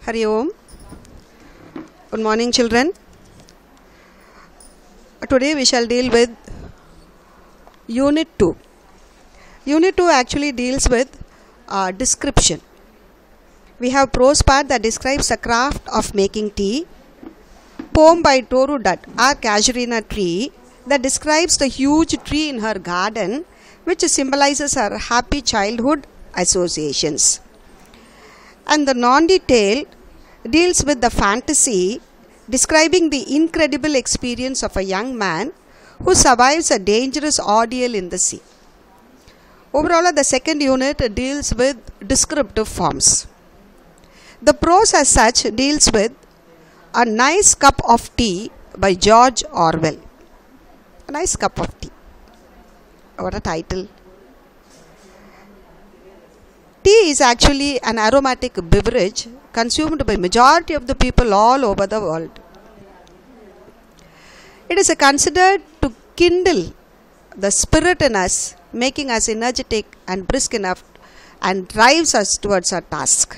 Hari Om. Good morning, children. Today we shall deal with Unit 2. Unit 2 actually deals with description. We have prose part that describes the craft of making tea. Poem by Toru Dutt, Our Casuarina Tree, that describes the huge tree in her garden, which symbolizes her happy childhood associations. And the non-detail deals with the fantasy, describing the incredible experience of a young man who survives a dangerous ordeal in the sea. Overall, the second unit deals with descriptive forms. The prose as such deals with A Nice Cup of Tea by George Orwell. A nice cup of tea. What a title. Tea is actually an aromatic beverage consumed by majority of the people all over the world. It is considered to kindle the spirit in us, making us energetic and brisk enough and drives us towards our task.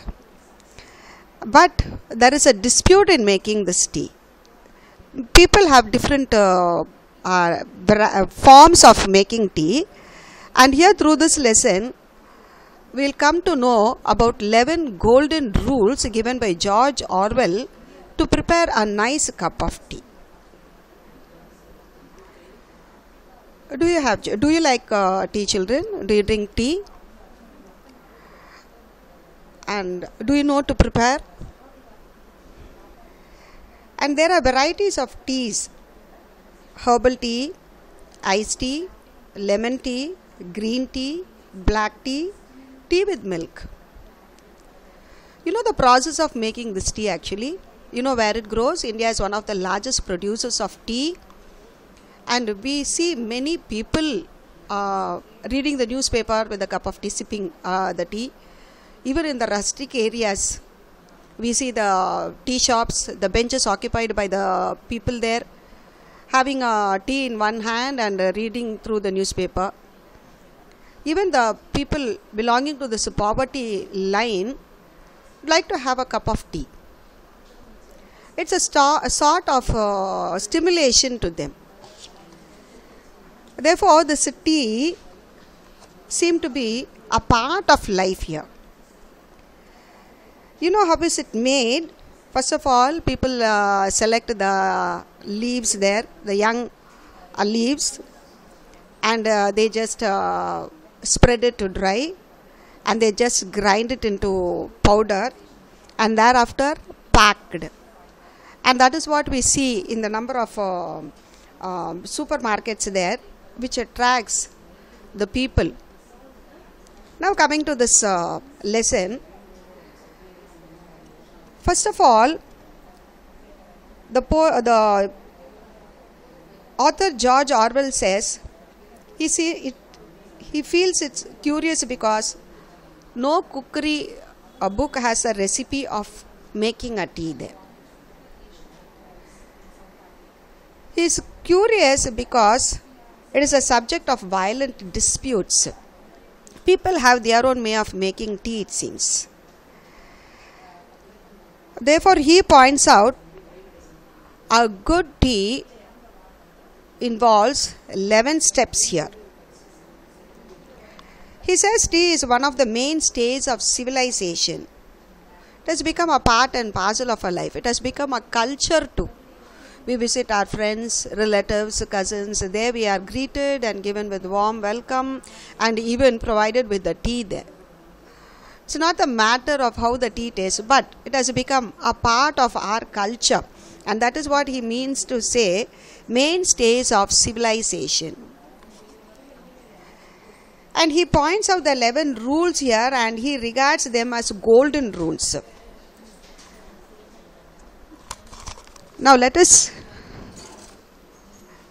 But there is a dispute in making this tea. People have different forms of making tea, and here through this lesson we will come to know about 11 golden rules given by George Orwell to prepare a nice cup of tea. Do you like tea, children? Do you drink tea? And do you know to prepare? And there are varieties of teas: herbal tea, iced tea, lemon tea, green tea, black tea, tea with milk. You know the process of making this tea actually. You know where it grows. India is one of the largest producers of tea. And we see many people reading the newspaper with a cup of tea, sipping the tea. Even in the rustic areas, we see the tea shops, the benches occupied by the people there, having a tea in one hand and reading through the newspaper. Even the people belonging to this poverty line like to have a cup of tea. It's a sort of stimulation to them. Therefore, this tea seems to be a part of life here. You know how is it made? First of all, people select the leaves there, the young leaves, and they just spread it to dry, and they just grind it into powder, and thereafter packed. And that is what we see in the number of supermarkets there, which attracts the people. Now coming to this lesson, first of all, the author George Orwell says he feels it's curious because no cookery book has a recipe of making a tea there. He is curious because it is a subject of violent disputes. People have their own way of making tea, it seems. Therefore, he points out a good tea involves 11 steps here. He says tea is one of the mainstays of civilization. It has become a part and parcel of our life. It has become a culture too. We visit our friends, relatives, cousins. There we are greeted and given with warm welcome and even provided with the tea there. It's not a matter of how the tea tastes, but it has become a part of our culture. And that is what he means to say, mainstays of civilization. And he points out the 11 rules here and he regards them as golden rules. Now let us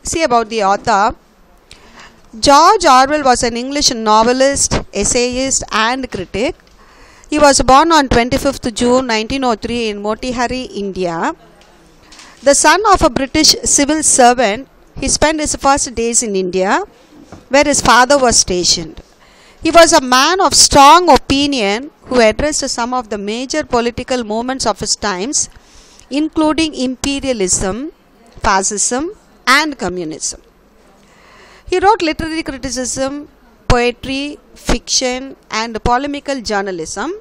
see about the author. George Orwell was an English novelist, essayist and critic. He was born on 25th June 1903 in Motihari, India. The son of a British civil servant, he spent his first days in India, where his father was stationed. He was a man of strong opinion who addressed some of the major political movements of his times, including imperialism, fascism, and communism. He wrote literary criticism, poetry, fiction, and polemical journalism,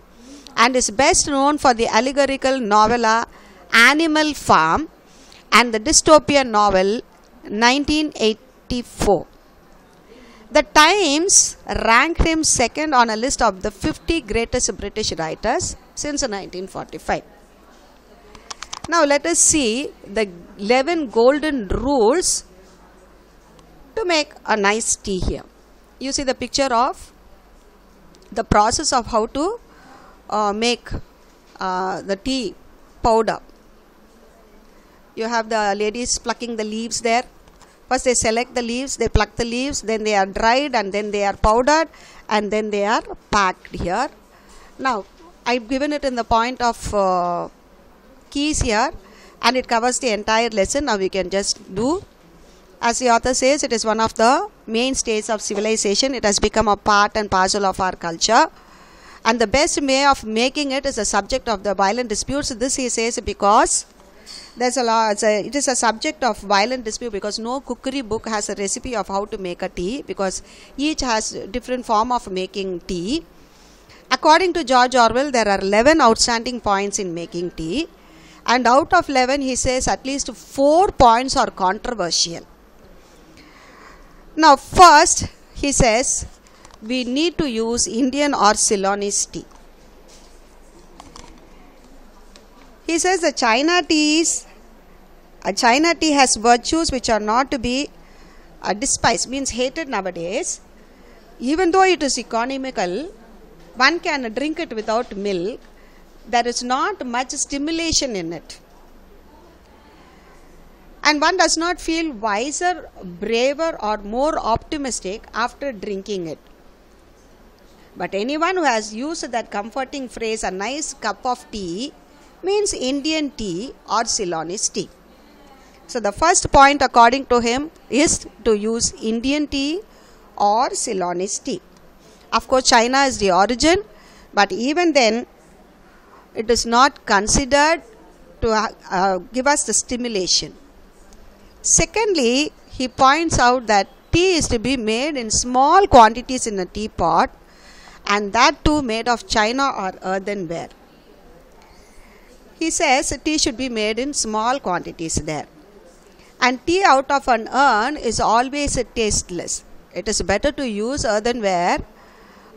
and is best known for the allegorical novella Animal Farm and the dystopian novel 1984. The Times ranked him second on a list of the 50 greatest British writers since 1945. Now let us see the 11 golden rules to make a nice tea here. You see the picture of the process of how to make the tea powder. You have the ladies plucking the leaves there. First they select the leaves, they pluck the leaves, then they are dried, and then they are powdered, and then they are packed here. Now I've given it in the point of keys here, and it covers the entire lesson. Now we can just do. As the author says, it is one of the mainstays of civilization. It has become a part and parcel of our culture. And the best way of making it is a subject of the violent disputes. This he says because there's a lot. It is a subject of violent dispute because no cookery book has a recipe of how to make a tea, because each has different form of making tea. According to George Orwell, there are 11 outstanding points in making tea, and out of 11 he says at least 4 points are controversial. Now first he says we need to use Indian or Ceylonese tea. He says the China tea has virtues which are not to be despised, means hated nowadays. Even though it is economical, one can drink it without milk. There is not much stimulation in it, and one does not feel wiser, braver, or more optimistic after drinking it. But anyone who has used that comforting phrase, a nice cup of tea, means Indian tea or Ceylonese tea. So the first point according to him is to use Indian tea or Ceylonese tea. Of course, China is the origin, but even then it is not considered to give us the stimulation. Secondly, he points out that tea is to be made in small quantities in a teapot, and that too made of china or earthenware. He says tea should be made in small quantities there. And tea out of an urn is always tasteless. It is better to use earthenware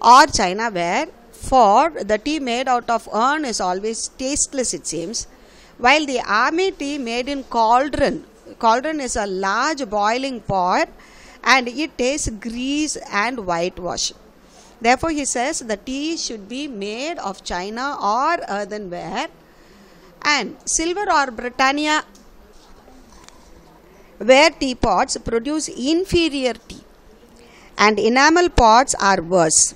or chinaware, for the tea made out of urn is always tasteless, it seems, while the army tea made in cauldron is a large boiling pot, and it tastes grease and whitewash. Therefore he says the tea should be made of china or earthenware, and silver or Britannia ware teapots produce inferior tea, and enamel pots are worse.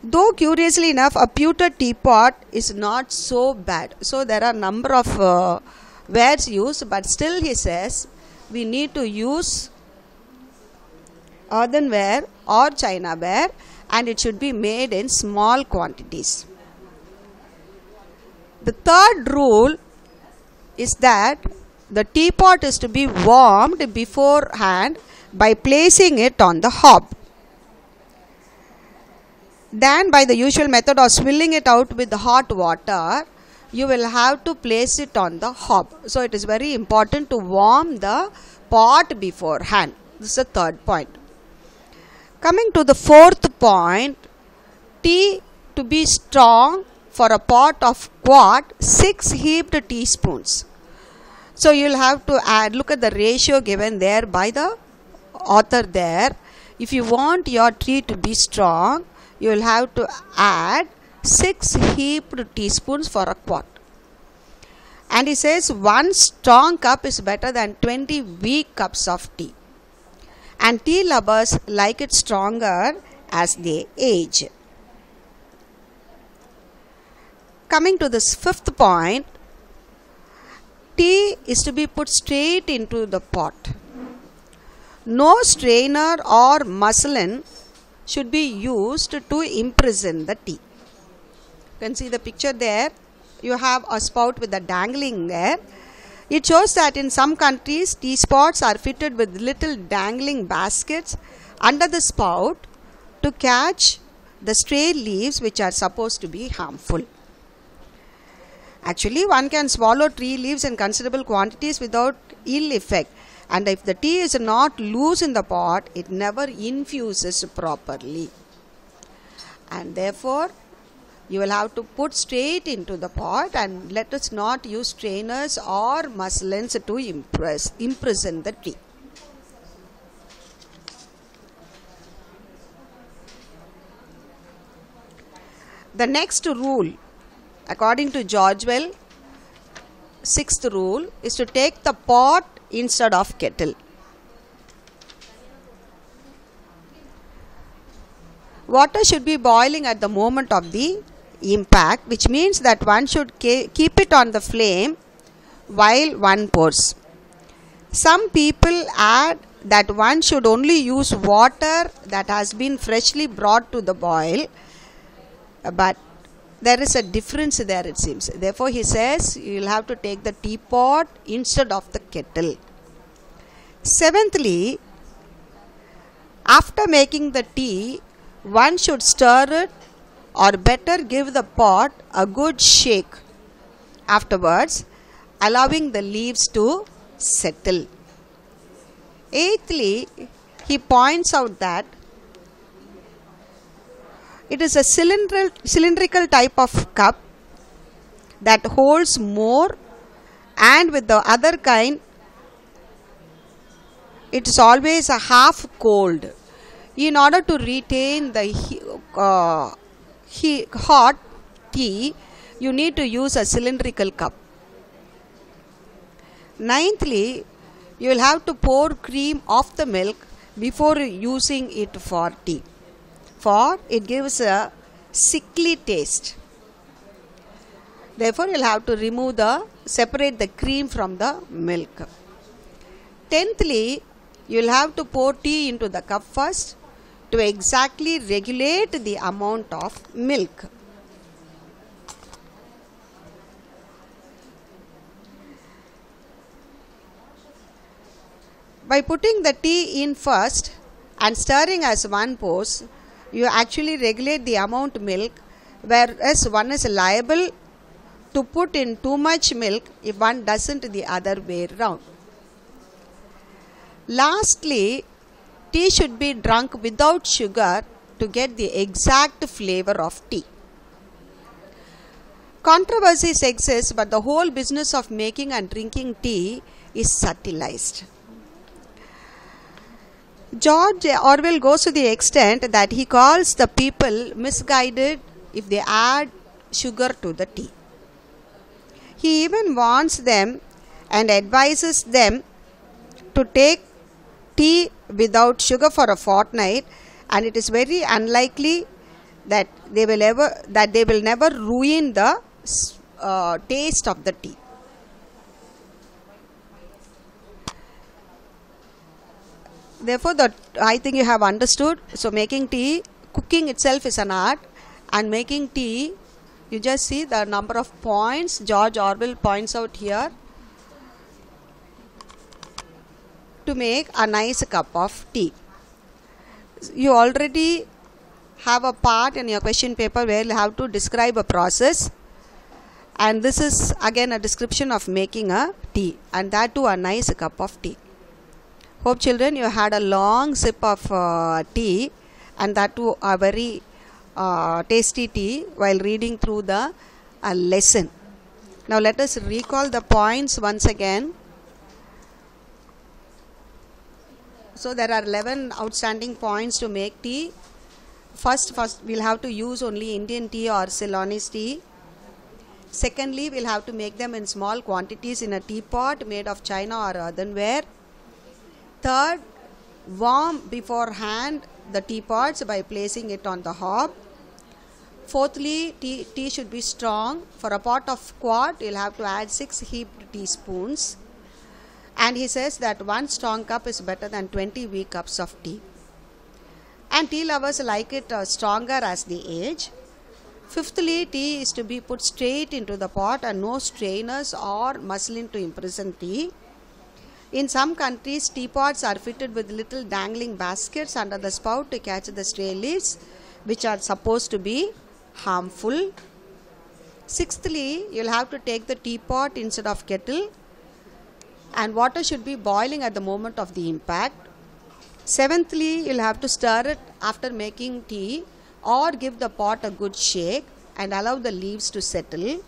Though curiously enough, a pewter teapot is not so bad. So there are number of wares used, but still he says we need to use earthenware or chinaware, and it should be made in small quantities. The third rule is that the teapot is to be warmed beforehand by placing it on the hob, than by the usual method of swilling it out with hot water. You will have to place it on the hob. So it is very important to warm the pot beforehand. This is the third point. Coming to the fourth point, tea to be strong, for a pot of quart, 6 heaped teaspoons. So you will have to add, look at the ratio given there by the author there. If you want your tea to be strong, you will have to add 6 heaped teaspoons for a quart. And he says 1 strong cup is better than 20 weak cups of tea. And tea lovers like it stronger as they age. Coming to this fifth point, tea is to be put straight into the pot. No strainer or muslin should be used to imprison the tea. You can see the picture there. You have a spout with the dangling there. It shows that in some countries tea pots are fitted with little dangling baskets under the spout to catch the stray leaves which are supposed to be harmful. Actually, one can swallow tree leaves in considerable quantities without ill effect, and if the tea is not loose in the pot, it never infuses properly, and therefore you will have to put straight into the pot, and let us not use strainers or muslins to imprison the tea. The next rule, according to Georgewell, sixth rule, is to take the pot instead of kettle. Water should be boiling at the moment of the impact, which means that one should keep it on the flame while one pours. Some people add that one should only use water that has been freshly brought to the boil, but there is a difference there, it seems. Therefore, he says you will have to take the teapot instead of the kettle. Seventhly, after making the tea, one should stir it, or better give the pot a good shake afterwards, allowing the leaves to settle. Eighthly, he points out that it is a cylindrical type of cup that holds more, and with the other kind it is always a half cold. In order to retain the hot tea, you need to use a cylindrical cup. Ninthly, you will have to pour cream off the milk before using it for tea, for it gives a sickly taste. Therefore, you will have to separate the cream from the milk. Tenthly, you will have to pour tea into the cup first to exactly regulate the amount of milk. By putting the tea in first and stirring as one pours, you actually regulate the amount of milk, whereas one is liable to put in too much milk if one doesn't the other way round. Lastly, tea should be drunk without sugar to get the exact flavor of tea. Controversies exist, but the whole business of making and drinking tea is subtilized. George Orwell goes to the extent that he calls the people misguided if they add sugar to the tea. He even warns them and advises them to take tea without sugar for a fortnight, and it is very unlikely that they will never ruin the taste of the tea. Therefore, I think you have understood. So, making tea, cooking itself is an art, and making tea, you just see the number of points George Orwell points out here to make a nice cup of tea. You already have a part in your question paper where you have to describe a process, and this is again a description of making a tea, and that too a nice cup of tea. Hope children you had a long sip of tea, and that too a very tasty tea while reading through the lesson. Now let us recall the points once again. So there are 11 outstanding points to make tea. First we'll have to use only Indian tea or Ceylonese tea. Secondly, we'll have to make them in small quantities in a teapot made of china or earthenware. Third, warm beforehand the teapots by placing it on the hob. Fourthly, tea should be strong. For a pot of quart, you'll have to add 6 heaped teaspoons. And he says that 1 strong cup is better than 20 weak cups of tea. and tea lovers like it stronger as they age. Fifthly, tea is to be put straight into the pot and no strainers or muslin to imprison tea. In some countries, teapots are fitted with little dangling baskets under the spout to catch the stray leaves, which are supposed to be harmful. Sixthly, you'll have to take the teapot instead of kettle, and water should be boiling at the moment of the impact. Seventhly, you'll have to stir it after making tea or give the pot a good shake and allow the leaves to settle.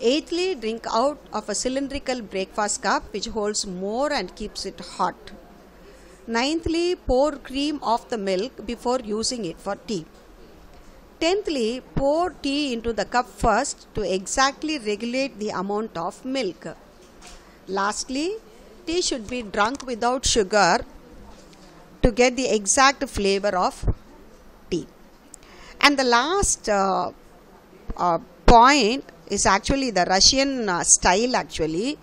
Eighthly, drink out of a cylindrical breakfast cup which holds more and keeps it hot. Ninthly, pour cream off the milk before using it for tea. Tenthly, pour tea into the cup first to exactly regulate the amount of milk. Lastly, tea should be drunk without sugar to get the exact flavor of tea. And the last point is actually the Russian style actually,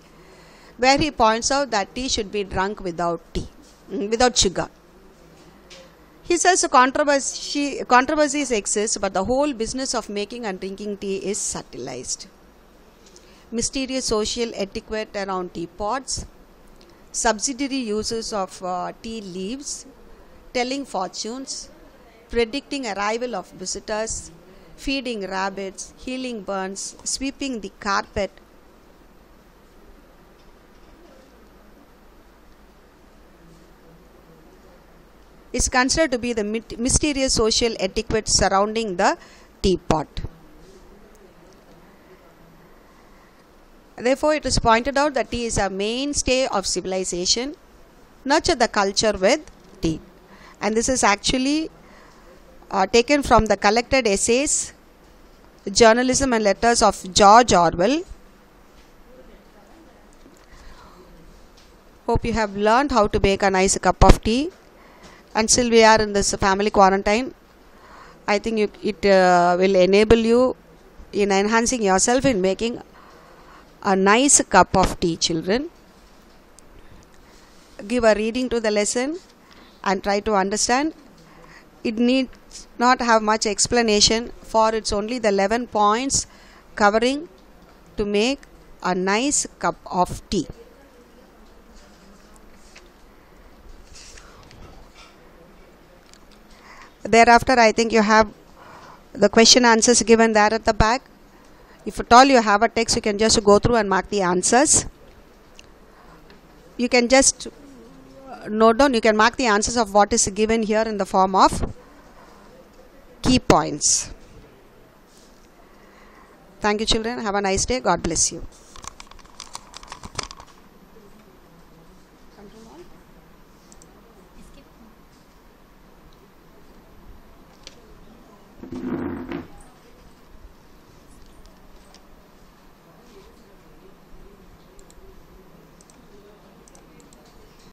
where he points out that tea should be drunk without sugar. He says controversies exist, but the whole business of making and drinking tea is subtilized. Mysterious social etiquette around teapots, subsidiary uses of tea leaves, telling fortunes, predicting arrival of visitors, feeding rabbits, healing burns, sweeping the carpet, is considered to be the mysterious social etiquette surrounding the teapot. Therefore, it is pointed out that tea is a mainstay of civilization. Nurture the culture with tea. And this is actually taken from the collected essays, Journalism and Letters of George Orwell. Hope you have learned how to make a nice cup of tea. Until we are in this family quarantine, I think it will enable you in enhancing yourself in making a nice cup of tea, children. Give a reading to the lesson and try to understand. It needs not have much explanation, for it's only the 11 points covering to make a nice cup of tea. Thereafter, I think you have the question answers given there at the back. If at all you have a text, you can just go through and mark the answers. You can just note down, you can mark the answers of what is given here in the form of key points. Thank you, children. Have a nice day. God bless you.